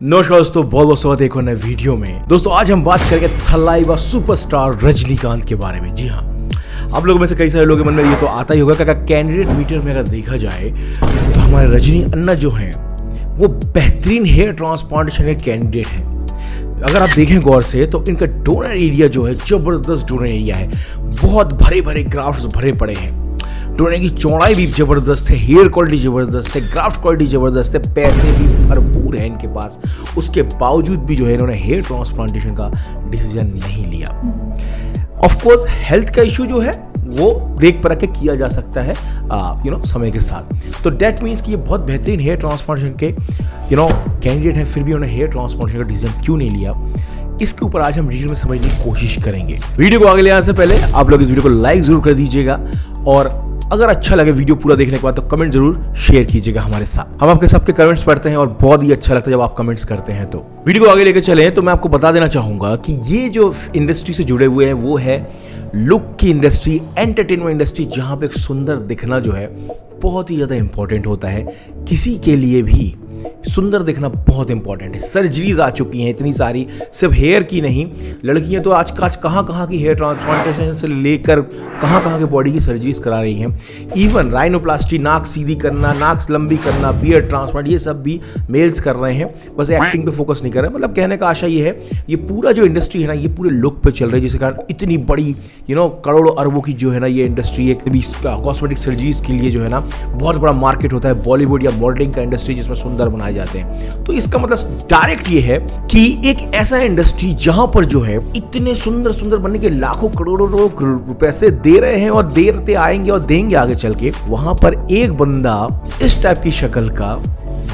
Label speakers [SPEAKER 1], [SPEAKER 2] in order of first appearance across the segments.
[SPEAKER 1] नमस्कार दोस्तों, बहुत बहुत स्वागत है एक और नए वीडियो में। दोस्तों आज हम बात करेंगे थलाइवा सुपरस्टार रजनीकांत के बारे में। जी हाँ, आप लोगों में से कई सारे लोगों के मन में ये तो आता ही होगा कि अगर कैंडिडेट मीटर में अगर देखा जाए तो हमारे रजनी अन्ना जो हैं वो बेहतरीन हेयर ट्रांसप्लांटेशन के कैंडिडेट हैं। अगर आप देखें गौर से तो इनका डोनर एरिया जो है ज़बरदस्त डोनर एरिया है, बहुत भरे भरे ग्राफ्ट्स भरे पड़े हैं। डोनर की चौड़ाई भी जबरदस्त है, हेयर क्वालिटी जबरदस्त है, ग्राफ्ट क्वालिटी जबरदस्त है, पैसे भी भरपूर है इनके पास। उसके बावजूद भी जो है इन्होंने हेयर ट्रांसप्लांटेशन का डिसीजन नहीं लिया। ऑफ कोर्स हेल्थ का इशू जो है वो देख परख के किया जा सकता है समय के साथ। तो डेट मीन्स कि ये बहुत बेहतरीन हेयर ट्रांसप्लांटेशन के कैंडिडेट हैं, फिर भी उन्होंने हेयर ट्रांसप्लांटेशन का डिसीजन क्यों नहीं लिया, इसके ऊपर आज हम वीडियो में समझने की कोशिश करेंगे। वीडियो को आगे ले आने से पहले आप लोग इस वीडियो को लाइक जरूर कर दीजिएगा और अगर अच्छा लगे वीडियो पूरा देखने के बाद तो कमेंट जरूर शेयर कीजिएगा हमारे साथ। हम आपके सबके कमेंट्स पढ़ते हैं और बहुत ही अच्छा लगता है जब आप कमेंट्स करते हैं। तो वीडियो को आगे लेकर चलें तो मैं आपको बता देना चाहूंगा कि ये जो इंडस्ट्री से जुड़े हुए हैं वो है लुक की इंडस्ट्री, एंटरटेनमेंट इंडस्ट्री, जहां पे एक सुंदर दिखना जो है बहुत ही ज़्यादा इंपॉर्टेंट होता है। किसी के लिए भी सुंदर दिखना बहुत इंपॉर्टेंट है। सर्जरीज आ चुकी हैं इतनी सारी, सिर्फ हेयर की नहीं, लड़कियां तो आज कहाँ की हेयर ट्रांसप्लांटेशन से लेकर कहाँ के बॉडी की सर्जरीज करा रही हैं। इवन राइनोप्लास्टी, नाक सीधी करना, नाक लंबी करना, बियर्ड ट्रांसप्लांट, ये सब भी मेल्स कर रहे हैं। बस एक्टिंग पे फोकस नहीं कर रहे। मतलब कहने का आशा ये है, ये पूरा जो इंडस्ट्री है ना, ये पूरे लुक पे चल रही है, जिसके कारण इतनी बड़ी करोड़ों अरबों की जो है ना ये इंडस्ट्री है। कॉस्मेटिक सर्जरीज के लिए जो है ना बहुत बड़ा मार्केट होता है, बॉलीवुड या मॉडलिंग का इंडस्ट्री जिसमें सुंदर बनाए जाते हैं। तो इसका मतलब डायरेक्ट ये है कि एक ऐसा इंडस्ट्री जहां पर जो है इतने सुंदर बनने के लाखों करोड़ों लोग पैसे दे रहे हैं और देते आएंगे और देंगे आगे चल के, वहां पर एक बंदा इस टाइप की शक्ल का,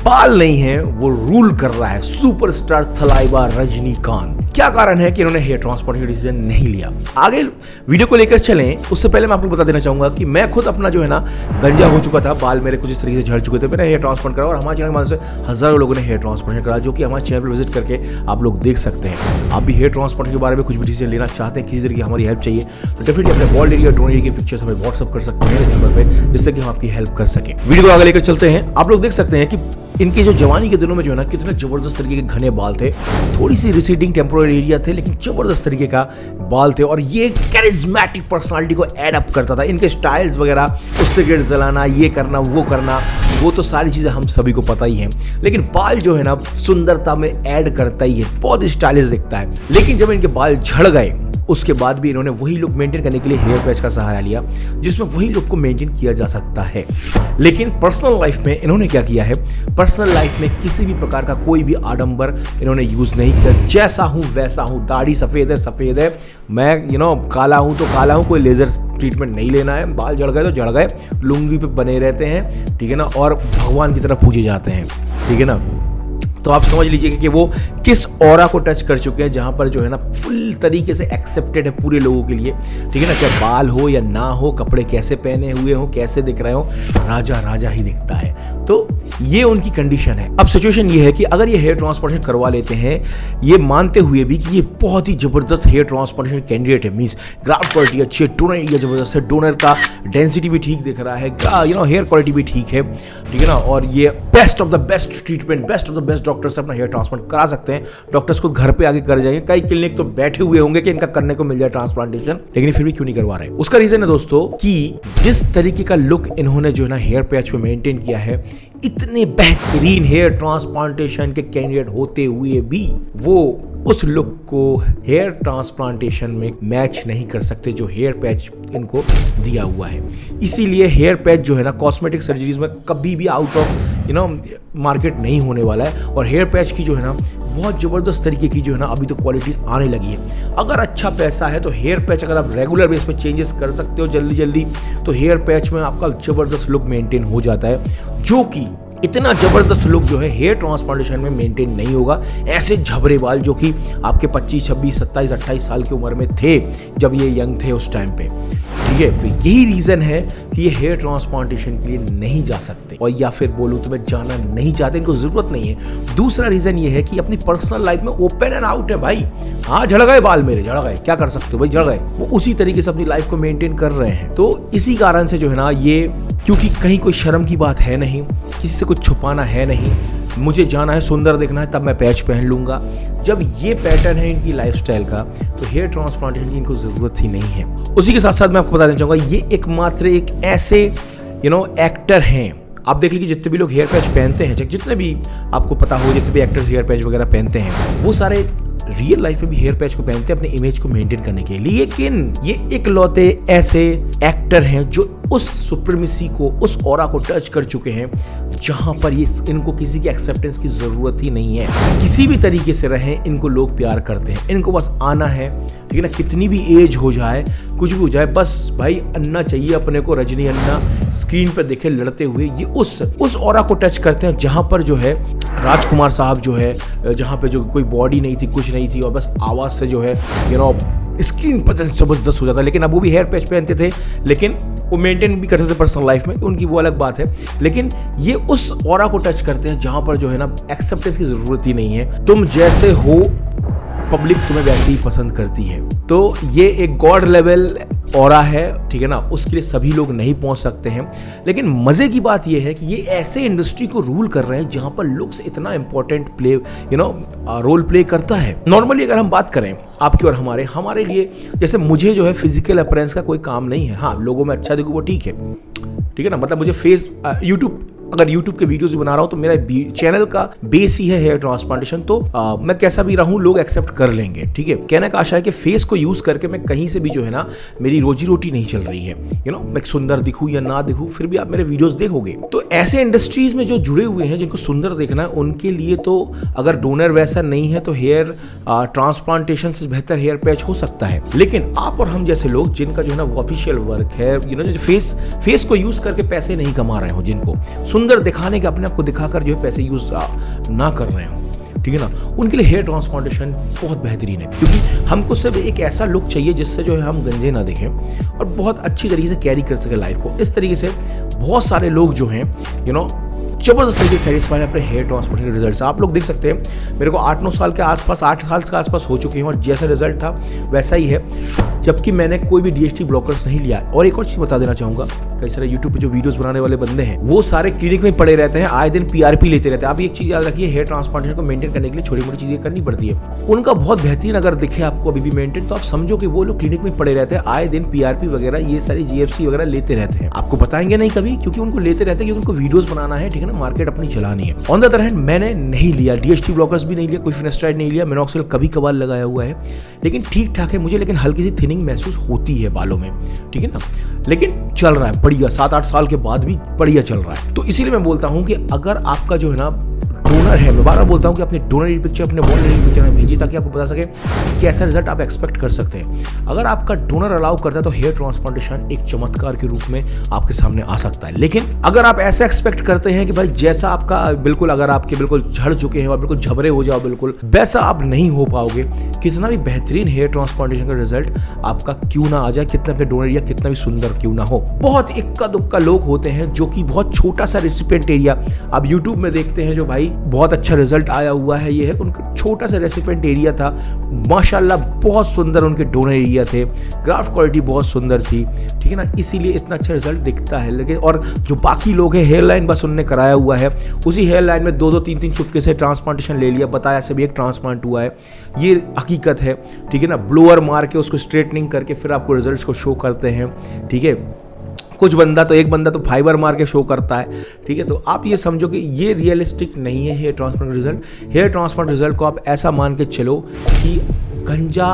[SPEAKER 1] बाल नहीं है, वो रूल कर रहा है। सुपरस्टार थलाइवा रजनीकांत। क्या कारण है कि इन्होंने हेयर ट्रांसप्लांटेशन का डिसीजन नहीं लिया? आगे वीडियो को लेकर चलें उससे पहले मैं आपको बता देना चाहूंगा कि मैं खुद अपना जो है ना गंजा हो चुका था, बाल मेरे कुछ इस तरीके से झड़ चुके थे, मैंने हेयर ट्रांसप्लांट करा और हमारे चैनल से हजारों लोगों ने हेयर ट्रांसप्लांटेशन करा, जो कि हमारे चैनल पर विजिट करके आप लोग देख सकते हैं। आप भी हेयर ट्रांसप्लांटेशन के बारे में कुछ भी डिसीजन लेना चाहते हैं, किसी तरीके की हमारी हेल्प चाहिए तो डेफिनेटली अपने बॉल्ड एरिया, डोनर एरिया की पिक्चर्स हमें व्हाट्सअप कर सकते हैं इस नंबर पर, जिससे कि हम आपकी हेल्प कर सकें। वीडियो को आगे लेकर चलते हैं। आप लोग देख सकते हैं कि इनके जो जवानी के दिनों में जो है ना कितने जबरदस्त तरीके के घने बाल थे, थोड़ी सी रिसीडिंग टेम्पोररी एरिया थे, लेकिन जबरदस्त तरीके का बाल थे और ये कैरिज्मेटिक पर्सनालिटी को एड अप करता था। इनके स्टाइल्स वगैरह, सिगरेट जलाना, ये करना, वो तो सारी चीजें हम सभी को पता ही है, लेकिन बाल जो है ना सुंदरता में ऐड करता ही है, बहुत स्टाइलिश दिखता है। लेकिन जब इनके बाल झड़ गए उसके बाद भी इन्होंने वही लुक मेंटेन करने के लिए हेयर पैच का सहारा लिया, जिसमें वही लुक को मेंटेन किया जा सकता है। लेकिन पर्सनल लाइफ में इन्होंने क्या किया है, पर्सनल लाइफ में किसी भी प्रकार का कोई भी आडंबर इन्होंने यूज नहीं किया। जैसा हूं वैसा हूं, दाढ़ी सफेद है, मैं काला हूं तो काला हूं, कोई लेजर ट्रीटमेंट नहीं लेना है, बाल झड़ गए तो झड़ गए, लुंगी पे बने रहते हैं, ठीक है ना, और भगवान की तरह पूजे जाते हैं, ठीक है ना। तो आप समझ लीजिए कि वो किस ऑरा को टच कर चुके हैं, जहां पर जो है ना फुल तरीके से एक्सेप्टेड है पूरे लोगों के लिए, ठीक है ना। चाहे बाल हो या ना हो, कपड़े कैसे पहने हुए हो, कैसे दिख रहे हो, राजा ही दिखता है। तो ये उनकी कंडीशन है। अब सिचुएशन ये है कि अगर ये हेयर ट्रांसप्लांटेशन करवा लेते हैं, ये मानते हुए भी कि ये बहुत ही जबरदस्त हेयर ट्रांसप्लांटेशन कैंडिडेट है, मींस ग्राफ्ट क्वालिटी अच्छी है, डोनर एरिया जबरदस्त है, डोनर का डेंसिटी भी ठीक दिख रहा है, हेयर क्वालिटी भी ठीक है, ठीक है ना, और ये best of the best treatment, best of the best doctor से अपना हेयर ट्रांसप्लांट करा सकते हैं। डॉक्टर्स को घर पे आगे कर जाएंगे, कई क्लिनिक तो बैठे हुए होंगे कि इनका करने को मिल जाए ट्रांसप्लांटेशन, लेकिन फिर भी क्यों नहीं करवा रहे? उसका रीजन है दोस्तों कि जिस तरीके का लुक इन्होंने जो है ना हेयर पैच पे मेंटेन किया है, इतने बेहतरीन हेयर ट्रांसप्लांटेशन के कैंडिडेट होते हुए भी वो उस लुक को हेयर ट्रांसप्लांटेशन में मैच नहीं कर सकते जो हेयर पैच इनको दिया हुआ है। इसीलिए हेयर पैच जो है ना कॉस्मेटिक सर्जरीज में कभी भी आउट ऑफ मार्केट नहीं होने वाला है। और हेयर पैच की जो है ना बहुत ज़बरदस्त तरीके की जो है ना अभी तो क्वालिटी आने लगी है। अगर अच्छा पैसा है तो हेयर पैच अगर आप रेगुलर बेस पे चेंजेस कर सकते हो जल्दी, तो हेयर पैच में आपका ज़बरदस्त लुक मेंटेन हो जाता है, जो कि इतना जबरदस्त लुक जो है हेयर ट्रांसप्लांटेशन में मेंटेन नहीं होगा। ऐसे झबरे बाल जो कि आपके 25, 26, 27, 28 साल की उम्र में थे जब ये यंग थे उस टाइम पे, ठीक है। तो यही रीजन है कि ये हेयर ट्रांसप्लांटेशन के लिए नहीं जा सकते, और या फिर बोलूं तो मैं जाना नहीं चाहते, इनको जरूरत नहीं है। दूसरा रीजन ये है कि अपनी पर्सनल लाइफ में ओपन एंड आउट है भाई। हाँ झड़ गए बाल मेरे, झड़ गए, क्या कर सकते हो भाई, झड़ गए, वो उसी तरीके से अपनी लाइफ को मेंटेन कर रहे हैं। तो इसी कारण से जो है ना ये, क्योंकि कहीं कोई शर्म की बात है नहीं, किसी से कुछ छुपाना है नहीं, मुझे जाना है, सुंदर दिखना है, तब मैं पैच पहन लूँगा। जब ये पैटर्न है इनकी लाइफस्टाइल का, तो हेयर ट्रांसप्लांटेशन की इनको ज़रूरत ही नहीं है। उसी के साथ साथ मैं आपको बता देना चाहूँगा, ये एकमात्र एक ऐसे एक्टर हैं, आप देख लीजिए जितने भी लोग हेयर पैच पहनते हैं, जितने भी आपको पता हो, जितने भी एक्टर्स हेयर पैच वगैरह पहनते हैं, वो सारे रियल लाइफ में भी हेयर पैच को पहनते हैं अपने इमेज को मेंटेन करने के लिए। लेकिन ये इकलौते ऐसे एक्टर हैं जो उस सुप्रीमेसी को, उस ऑरा को टच कर चुके हैं जहां पर ये इनको किसी की एक्सेप्टेंस की जरूरत ही नहीं है। किसी भी तरीके से रहें, इनको लोग प्यार करते हैं, इनको बस आना है, ठीक है ना। कितनी भी एज हो जाए, कुछ भी हो जाए, बस भाई अन्ना चाहिए अपने को। रजनी अन्ना स्क्रीन पर देखे लड़ते हुए, ये उस ऑरा को टच करते हैं जहां पर जो है राजकुमार साहब जो है, जहां पे जो कोई बॉडी नहीं थी, कुछ नहीं थी, और बस आवाज से जो है स्क्रीन पर जबरदस्त हो जाता है। लेकिन अब वो भी हेयर पैच पहनते थे, लेकिन वो मेंटेन भी करते थे पर्सनल लाइफ में, उनकी वो अलग बात है। लेकिन ये उस ऑरा को टच करते हैं जहां पर जो है ना एक्सेप्टेंस की जरूरत ही नहीं है। तुम जैसे हो, पब्लिक तुम्हें वैसे ही पसंद करती है। तो ये एक गॉड लेवल ऑरा है, ठीक है ना, उसके लिए सभी लोग नहीं पहुंच सकते हैं। लेकिन मजे की बात ये है कि ये ऐसे इंडस्ट्री को रूल कर रहे हैं जहां पर लुक्स इतना इंपॉर्टेंट रोल प्ले करता है। नॉर्मली अगर हम बात करें आपके और हमारे लिए, जैसे मुझे जो है फिजिकल अपीयरेंस का कोई काम नहीं है। हाँ, लोगों में अच्छा दिखूं वो ठीक है ना, मतलब मुझे फेस अगर यूट्यूब के वीडियोस भी बना रहा हूं तो मेरा चैनल का बेस ही है हेयर ट्रांसप्लांटेशन, तो मैं कैसा भी रहूं लोग एक्सेप्ट कर लेंगे, ठीक है। कहने का आशा है कि फेस को यूज करके मैं कहीं से भी जो है ना, मेरी रोजी रोटी नहीं चल रही है, मैं सुंदर दिखूं या ना दिखूं, फिर भी आप मेरे वीडियोस देखोगे। तो ऐसे इंडस्ट्रीज में जो जुड़े हुए हैं, जिनको सुंदर देखना है, उनके लिए तो अगर डोनर वैसा नहीं है तो हेयर ट्रांसप्लांटेशन से बेहतर हेयर पैच हो सकता है। लेकिन आप और हम जैसे लोग जिनका जो है ना वो ऑफिशियल वर्क है, जो फेस को यूज करके पैसे नहीं कमा रहे हो, जिनको सुंदर दिखाने के अपने आप को दिखाकर जो है पैसे यूज ना कर रहे हो, ठीक है ना, उनके लिए हेयर ट्रांसप्लांटेशन बहुत बेहतरीन है। क्योंकि हमको सिर्फ एक ऐसा लुक चाहिए जिससे जो है हम गंजे ना दिखें और बहुत अच्छी तरीके से कैरी कर सके लाइफ को। इस तरीके से बहुत सारे लोग जो हैं जबरदस्त तरीके से सेटिस्फाई अपने हेयर ट्रांसप्लांटेशन के रिजल्ट से। आप लोग देख सकते हैं मेरे को 8 साल के आसपास हो चुके हैं और जैसा रिजल्ट था वैसा ही है, जबकि मैंने कोई भी DHT ब्लॉकर्स नहीं लिया। और एक और चीज़ बता देना चाहूँगा, कई सारे यूट्यूब पे जो वीडियोस बनाने वाले बंदे हैं वो सारे क्लिनिक में पड़े रहते हैं, आए दिन PRP लेते रहते हैं। आप एक चीज़ याद रखिए, हेयर ट्रांसप्लांटेशन को मेंटेन करने के लिए छोटी मोटी चीज़ें करनी पड़ती है। उनका बहुत बेहतरीन अगर दिखे आपको अभी भी मेंटेन, तो आप समझो कि वो लोग क्लिनिक में पड़े रहते हैं, आए दिन PRP वगैरह ये सारी GFC वगैरह लेते रहते हैं। आपको बताएंगे नहीं कभी, क्योंकि उनको लेते रहते हैं, क्योंकि उनको वीडियोस बनाना है, ठीक है ना, मार्केट अपनी चलानी है। ऑन द अदर हैंड मैंने नहीं लिया, DHT ब्लॉकर्स भी नहीं लिया, कोई फिनेस्ट्राइड नहीं लिया, मिनॉक्सिल कभी कभार लगाया हुआ है, लेकिन ठीक ठाक है मुझे, लेकिन हल्की सी थिनिंग महसूस होती है बालों में, ठीक है ना, लेकिन चल रहा है बढ़िया। 7-8 साल के बाद भी बढ़िया चल रहा है। तो इसीलिए मैं बोलता हूं कि अगर आपका जो है ना डोनर है, मैं बार बार बोलता हूं कि अपने डोनर पिक्चर अपने वॉलनरी पिक्चर में भेजिए, ताकि आपको पता सके कि कैसा रिजल्ट आप एक्सपेक्ट कर सकते हैं। अगर आपका डोनर अलाउ करता है तो हेयर ट्रांसप्लांटेशन एक चमत्कार के रूप में आपके सामने आ सकता है। लेकिन अगर आप ऐसा एक्सपेक्ट करते हैं कि भाई जैसा आपका बिल्कुल, अगर आपके बिल्कुल झड़ चुके हैं और बिल्कुल झबरे हो जाओ, बिल्कुल वैसा आप नहीं हो पाओगे। कितना भी बेहतरीन हेयर ट्रांसप्लांटेशन का रिजल्ट आपका क्यों ना आ जाए, कितना भी डोनर या कितना भी सुंदर क्यों ना हो। बहुत इक्का दुक्का लोग होते हैं जो कि बहुत छोटा सा रेसिपिएंट एरिया आप यूट्यूब में देखते हैं, जो भाई बहुत अच्छा रिजल्ट आया हुआ है, ये है उनका छोटा सा रेसिपिएंट एरिया था, माशाल्लाह बहुत सुंदर उनके डोनर एरिया थे, ग्राफ्ट क्वालिटी बहुत सुंदर थी, ठीक है ना, इसीलिए इतना अच्छा रिजल्ट दिखता है। लेकिन और जो बाकी लोग हैं, हेयर लाइन बस उन्होंने कराया हुआ है, उसी हेयर लाइन में 2-2 3-3 चुटके से ट्रांसप्लांटेशन ले लिया, बताया से भी एक ट्रांसप्लांट हुआ है, ये हकीकत है, ठीक है ना। ब्लोअर मार के उसको स्ट्रेटनिंग करके फिर आपको रिजल्ट्स को शो करते हैं, ठीक है। एक बंदा तो फाइबर मार के शो करता है, ठीक है। तो आप ये समझो कि ये रियलिस्टिक नहीं है hair transplant result. Hair transplant result को आप ऐसा मान के चलो कि गंजा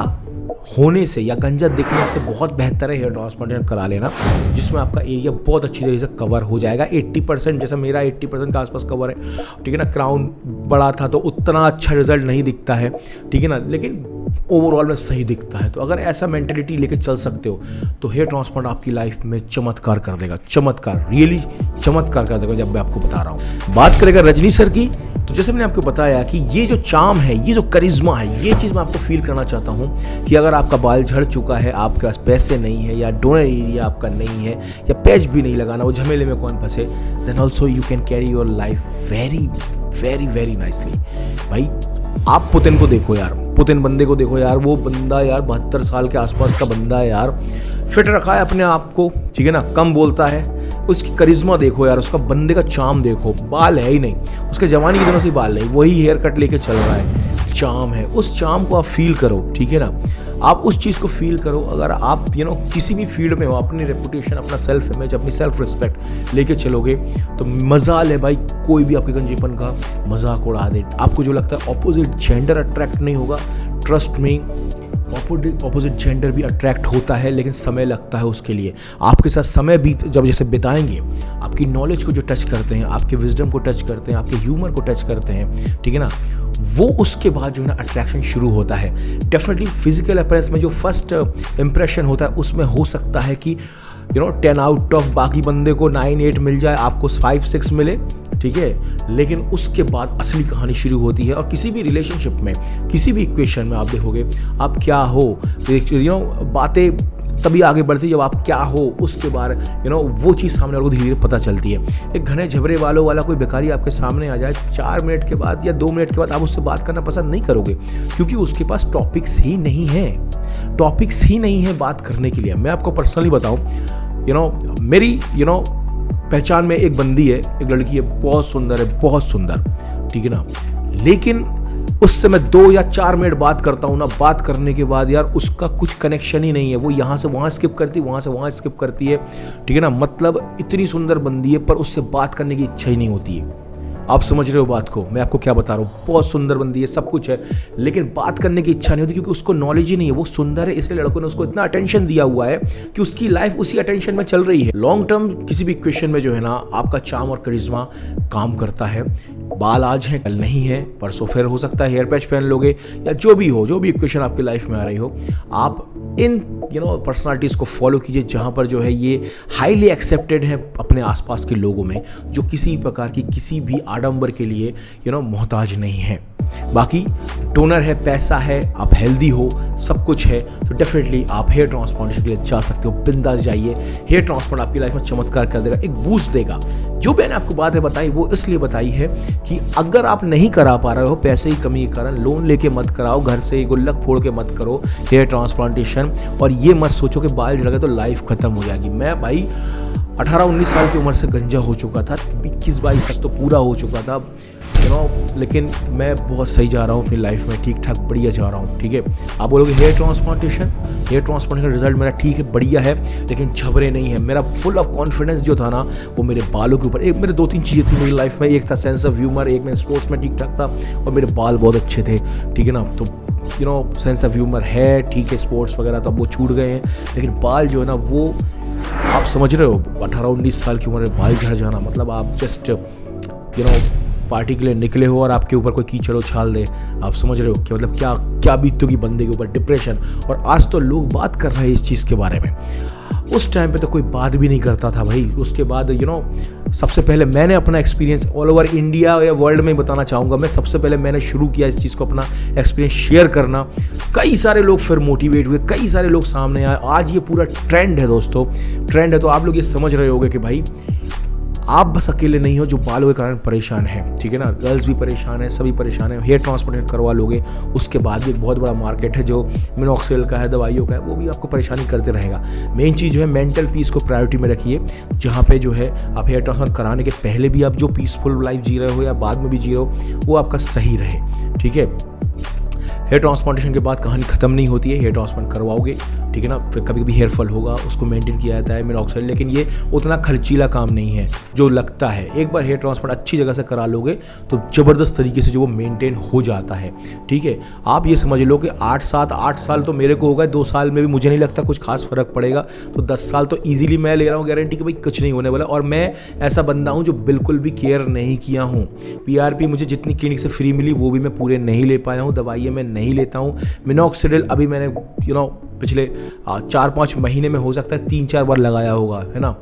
[SPEAKER 1] होने से या गंजा दिखने से बहुत बेहतर है हेयर ट्रांसप्लांटेशन करा लेना, जिसमें आपका एरिया बहुत अच्छी तरीके से कवर हो जाएगा। 80%, जैसा मेरा 80% के आसपास कवर है, ठीक है ना। क्राउन बड़ा था तो उतना अच्छा रिजल्ट नहीं दिखता है, ठीक है ना, लेकिन ओवरऑल में सही दिखता है। तो अगर ऐसा मेंटेलिटी लेके चल सकते हो तो हेयर ट्रांसप्लांट आपकी लाइफ में चमत्कार कर देगा, चमत्कार, रियली चमत्कार कर देगा। जब मैं आपको बता रहा हूँ, बात करेगा रजनी सर की, तो जैसे मैंने आपको बताया कि ये जो चार्म है, ये जो करिश्मा है, ये चीज़ मैं आपको फील करना चाहता हूँ कि अगर आपका बाल झड़ चुका है, आपके पास पैसे नहीं है, या डोनर एरिया आपका नहीं है, या पैच भी नहीं लगाना, वो झमेले में कौन फंसे, then also you can carry your life very very very nicely. भाई आप पुतिन को देखो यार, पुतिन बंदे को देखो यार, वो बंदा यार 72 साल के आसपास का बंदा है यार, फिट रखा है अपने आप को, ठीक है ना, कम बोलता है, उसकी करिश्मा देखो यार, उसका बंदे का चार्म देखो, बाल है ही नहीं, उसके जवानी के दिनों से बाल नहीं, वही हेयर कट लेके चल रहा है, चार्म है, उस चार्म को आप फील करो, ठीक है ना, आप उस चीज़ को फील करो। अगर आप किसी भी फील्ड में हो, अपनी रेपुटेशन, अपना सेल्फ इमेज, अपनी सेल्फ रिस्पेक्ट लेके चलोगे तो मजाल है भाई, कोई भी आपके गंजेपन का मजाक उड़ा दे। आपको जो लगता है ऑपोजिट जेंडर अट्रैक्ट नहीं होगा, ट्रस्ट मी, ऑपोजिट जेंडर भी अट्रैक्ट होता है, लेकिन समय लगता है उसके लिए। आपके साथ समय जब जैसे बिताएंगे, आपकी नॉलेज को जो टच करते हैं, आपके विजडम को टच करते हैं, आपके ह्यूमर को टच करते हैं, ठीक है ना, वो उसके बाद जो है ना अट्रैक्शन शुरू होता है। डेफिनेटली फिजिकल अपीयरेंस में जो फर्स्ट इंप्रेशन होता है उसमें हो सकता है कि 10 आउट ऑफ बाकी बंदे को 9-8 मिल जाए, आपको 5-6 मिले, ठीक है, लेकिन उसके बाद असली कहानी शुरू होती है। और किसी भी रिलेशनशिप में, किसी भी इक्वेशन में आप देखोगे आप क्या हो, बातें तभी आगे बढ़ती है जब आप क्या हो उसके बाद वो चीज़ सामने वालों को धीरे धीरे पता चलती है। एक घने झबरे वालों वाला कोई बेकारी आपके सामने आ जाए, 4 मिनट के बाद या 2 मिनट के बाद आप उससे बात करना पसंद नहीं करोगे, क्योंकि उसके पास टॉपिक्स ही नहीं है बात करने के लिए। मैं आपको पर्सनली बताऊं, मेरी पहचान में एक बंदी है, एक लड़की है, बहुत सुंदर, ठीक है ना, लेकिन उससे मैं 2 या 4 मिनट बात करता हूँ ना, बात करने के बाद यार उसका कुछ कनेक्शन ही नहीं है, वो यहाँ से वहाँ स्किप करती है, वहाँ से वहाँ स्किप करती है, ठीक है ना, मतलब इतनी सुंदर बंदी है पर उससे बात करने की इच्छा ही नहीं होती है। आप समझ रहे हो बात को, मैं आपको क्या बता रहा हूँ, बहुत सुंदर बंदी है, सब कुछ है, लेकिन बात करने की इच्छा नहीं होती, क्योंकि उसको नॉलेज ही नहीं है। वो सुंदर है इसलिए लड़कों ने उसको इतना अटेंशन दिया हुआ है कि उसकी लाइफ उसी अटेंशन में चल रही है। लॉन्ग टर्म किसी भी इक्वेशन में जो है ना, आपका चार्म और करिश्मा काम करता है। बाल आज हैं कल नहीं है, परसों फिर हो सकता है हेयर पैच पहन लोगे, या जो भी इक्वेशन आपकी लाइफ में आ रही हो, आप इन पर्सनालिटीज़ को फॉलो कीजिए, जहाँ पर जो है ये हाईली एक्सेप्टेड है अपने आसपास के लोगों में, जो किसी प्रकार की किसी भी आडंबर के लिए मोहताज नहीं है। बाकी टोनर है, पैसा है, आप हेल्दी हो, सब कुछ है, तो डेफिनेटली आप हेयर ट्रांसप्लांटेशन के लिए जा सकते हो, बिंदास जाइए। हेयर ट्रांसप्लांट आपकी लाइफ में चमत्कार कर देगा, एक बूस्ट देगा। जो मैंने आपको बातें बताई वो इसलिए बताई है कि अगर आप नहीं करा पा रहे हो, पैसे की कमी के कारण, लोन लेके मत कराओ, घर से गुल्लक फोड़ के मत करो हेयर ट्रांसप्लांटेशन, और ये मत सोचो कि बाल झड़ गए तो लाइफ खत्म हो जाएगी। मैं भाई 18-19 साल की उम्र से गंजा हो चुका था, 21-22 तक तो पूरा हो चुका था, लेकिन मैं बहुत सही जा रहा हूँ अपनी लाइफ में, ठीक ठाक बढ़िया जा रहा हूँ, ठीक है। आप बोलोगे हेयर ट्रांसप्लांटेशन रिजल्ट मेरा ठीक है, बढ़िया है, लेकिन झबरे नहीं है। मेरा फुल ऑफ कॉन्फिडेंस जो था ना, वो मेरे बालों के ऊपर। एक मेरे 2-3 चीज़ें थी मेरी लाइफ में, एक था सेंस ऑफ ह्यूमर, एक मैं स्पोर्ट्स में ठीक ठाक था, और मेरे बाल बहुत अच्छे थे, ठीक है ना। तो सेंस ऑफ ह्यूमर है, ठीक है, स्पोर्ट्स वगैरह तो अब वो छूट गए हैं, लेकिन बाल जो है ना, वो आप समझ रहे हो, 18-19 साल की उम्र में बाल झड़ जाना, मतलब आप जस्ट पार्टी के लिए निकले हो और आपके ऊपर कोई कीचड़ उछाल दे, आप समझ रहे हो कि मतलब क्या बीतती होगी बंदे के ऊपर, डिप्रेशन। और आज तो लोग बात कर रहे हैं इस चीज़ के बारे में, उस टाइम पे तो कोई बात भी नहीं करता था भाई। उसके बाद सबसे पहले मैंने अपना एक्सपीरियंस ऑल ओवर इंडिया या वर्ल्ड में बताना चाहूँगा। मैं सबसे पहले मैंने शुरू किया इस चीज़ को, अपना एक्सपीरियंस शेयर करना। कई सारे लोग फिर मोटिवेट हुए, कई सारे लोग सामने आए, आज ये पूरा ट्रेंड है दोस्तों, ट्रेंड है। तो आप लोग ये समझ रहे होंगे कि भाई आप बस अकेले नहीं हो जो बालों के कारण परेशान है, ठीक है ना, गर्ल्स भी परेशान है, सभी परेशान है। हेयर ट्रांसप्लांट करवा लोगे, उसके बाद भी एक बहुत बड़ा मार्केट है जो मिनॉक्सिल का है, दवाइयों का है, वो भी आपको परेशानी करते रहेगा। मेन चीज़ जो है मेंटल पीस को प्रायोरिटी में रखिए, जहाँ पे जो है आप हेयर ट्रांसप्लांट कराने के पहले भी आप जो पीसफुल लाइफ जी रहे हो या बाद में भी जी रहे हो, वो आपका सही रहे, ठीक है। हेयर ट्रांसप्लांटेशन के बाद कहानी खत्म नहीं होती है, हेयर ट्रांसप्लांट करवाओगे, ठीक है ना, फिर कभी कभी हेयर फॉल होगा, उसको मेंटेन किया जाता है मिनॉक्सिल, लेकिन ये उतना खर्चीला काम नहीं है जो लगता है। एक बार हेयर ट्रांसप्लांट अच्छी जगह से करा लोगे तो ज़बरदस्त तरीके से जो वो मेंटेन हो जाता है, ठीक है। आप ये समझ लो कि 8 साल तो मेरे को होगा, 2 साल में भी मुझे नहीं लगता कुछ खास फर्क पड़ेगा, तो 10 साल तो ईजिली मैं ले रहा हूँ गारंटी कि भाई कुछ नहीं होने वाला। और मैं ऐसा बंदा हूँ जो बिल्कुल भी केयर नहीं किया हूँ। PRP मुझे जितनी क्लिनिक से फ्री मिली वो भी मैं पूरे नहीं ले पाया हूँ, दवाइयाँ मैं नहीं लेता हूँ। मिनॉक्सिडिल अभी मैंने पिछले 4-5 महीने में हो सकता है 3-4 बार लगाया होगा, है ना।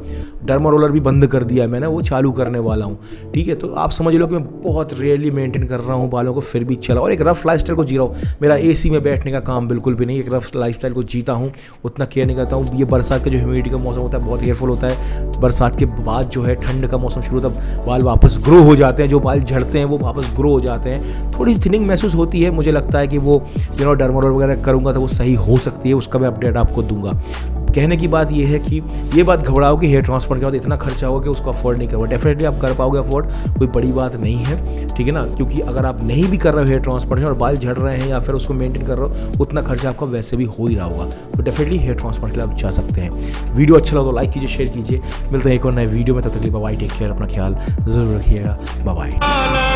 [SPEAKER 1] डर्मा रोलर भी बंद कर दिया है मैंने, वो चालू करने वाला हूँ, ठीक है। तो आप समझ लो कि मैं बहुत रेयरली मेंटेन कर रहा हूँ बालों को, फिर भी चला, और एक रफ लाइफस्टाइल को जी रहा हूँ। मेरा AC में बैठने का काम बिल्कुल भी नहीं, एक रफ लाइफस्टाइल को जीता हूँ, उतना केयर नहीं करता हूँ। ये बरसात का जो ह्यूमिडिटी का मौसम होता है बहुत केयरफुल होता है। बरसात के बाद जो है ठंड का मौसम शुरू होता है, बाल वापस ग्रो हो जाते हैं, जो बाल झड़ते हैं वो वापस ग्रो हो जाते हैं। थोड़ी थिनिंग महसूस होती है, मुझे लगता है कि वो डर्मा रोलर वगैरह करूँगा तो वो सही हो सकती है, उसका भी अपडेट आपको दूंगा। कहने की बात ये है कि ये बात घबराओ कि हेयर ट्रांसप्लांट के बाद इतना खर्चा होगा कि उसको अफोर्ड नहीं करोगे। डेफिनेटली आप कर पाओगे अफोर्ड, कोई बड़ी बात नहीं है, ठीक है ना। क्योंकि अगर आप नहीं भी कर रहे हो हेयर ट्रांसप्लांटेशन और बाल झड़ रहे हैं या फिर उसको मेंटेन कर रहे हो, उतना खर्चा आपका वैसे भी हो ही रहा होगा। तो डेफिनेटली हेयर ट्रांसप्लांट के लिए आप जा सकते हैं। वीडियो अच्छा लगा तो लाइक कीजिए, शेयर कीजिए। मिलते हैं एक और नए वीडियो में, तब तक के लिए बाय बाय, टेक केयर, अपना ख्याल जरूर रखिएगा, बाय बाय।